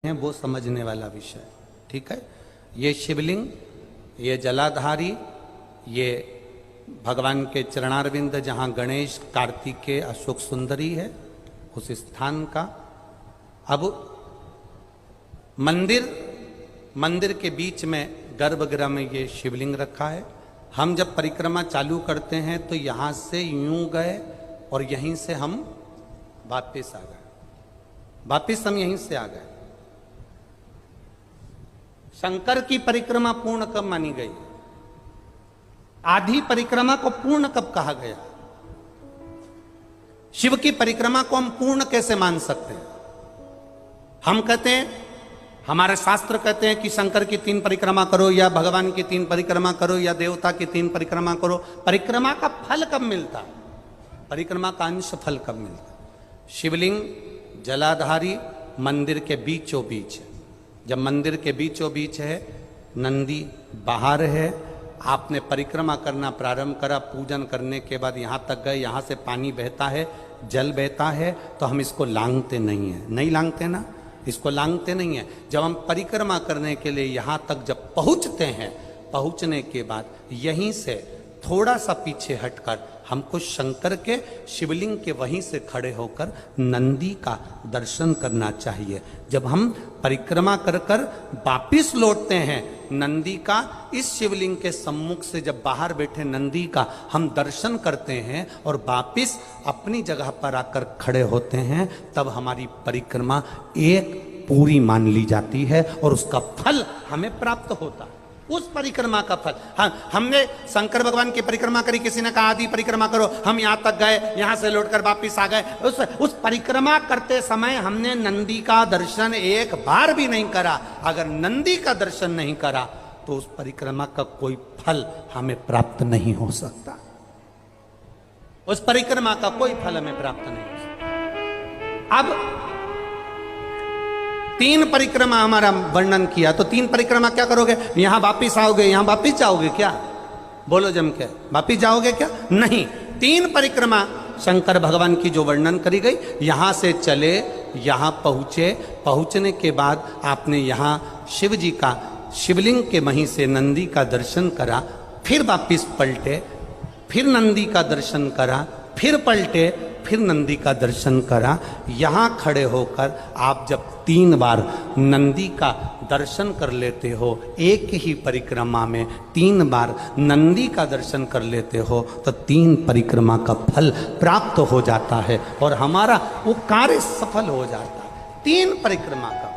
हैं वो समझने वाला विषय। ठीक है, ये शिवलिंग, ये जलाधारी, ये भगवान के चरणारविंद जहाँ गणेश, कार्तिकेय, अशोक सुंदरी है, उस स्थान का। अब मंदिर के बीच में गर्भगृह में ये शिवलिंग रखा है। हम जब परिक्रमा चालू करते हैं तो यहाँ से यूं गए और यहीं से हम वापिस आ गए, वापिस हम यहीं से आ गए। शंकर की परिक्रमा पूर्ण कब मानी गई? आधी परिक्रमा को पूर्ण कब कहा गया? शिव की परिक्रमा को हम पूर्ण कैसे मान सकते हैं? हम कहते हैं, हमारे शास्त्र कहते हैं कि शंकर की 3 परिक्रमा करो, या भगवान की 3 परिक्रमा करो, या देवता की 3 परिक्रमा करो। परिक्रमा का फल कब मिलता? परिक्रमा का अंश फल कब मिलता? शिवलिंग जलाधारी मंदिर के बीचों बीच है। जब मंदिर के बीचों बीच है, नंदी बाहर है, आपने परिक्रमा करना प्रारंभ करा, पूजन करने के बाद यहाँ तक गए, यहाँ से पानी बहता है, जल बहता है, तो हम इसको लांघते नहीं है। नहीं लांघते ना, इसको लांघते नहीं है। जब हम परिक्रमा करने के लिए यहाँ तक जब पहुँचते हैं, पहुँचने के बाद यहीं से थोड़ा सा पीछे हटकर हमको शंकर के शिवलिंग के वहीं से खड़े होकर नंदी का दर्शन करना चाहिए। जब हम परिक्रमा कर कर वापिस लौटते हैं, नंदी का इस शिवलिंग के सम्मुख से जब बाहर बैठे नंदी का हम दर्शन करते हैं और वापिस अपनी जगह पर आकर खड़े होते हैं, तब हमारी परिक्रमा एक पूरी मान ली जाती है और उसका फल हमें प्राप्त होता है। उस परिक्रमा का फल, हमने शंकर भगवान की परिक्रमा करी, किसी ने कहा आदि परिक्रमा करो, हम यहाँ तक गए, यहाँ से लौटकर वापिस आ गए। उस परिक्रमा करते समय हमने नंदी का दर्शन एक बार भी नहीं करा। अगर नंदी का दर्शन नहीं करा तो उस परिक्रमा का कोई फल हमें प्राप्त नहीं हो सकता। उस परिक्रमा का कोई फल हमें प्राप्त नहीं हो सकता। अब 3 परिक्रमा हमारा वर्णन किया, तो 3 परिक्रमा क्या करोगे? यहां वापिस आओगे, यहां वापिस जाओगे क्या? बोलो जम के, वापिस जाओगे क्या? नहीं। 3 परिक्रमा शंकर भगवान की जो वर्णन करी गई, यहां से चले, यहां पहुंचे, पहुंचने के बाद आपने यहां शिव जी का शिवलिंग के वहीं से नंदी का दर्शन करा, फिर वापिस पलटे, फिर नंदी का दर्शन करा, फिर पलटे, फिर नंदी का दर्शन करा। यहाँ खड़े होकर आप जब 3 बार नंदी का दर्शन कर लेते हो, एक ही परिक्रमा में 3 बार नंदी का दर्शन कर लेते हो, तो 3 परिक्रमा का फल प्राप्त हो जाता है और हमारा वो कार्य सफल हो जाता है। 3 परिक्रमा का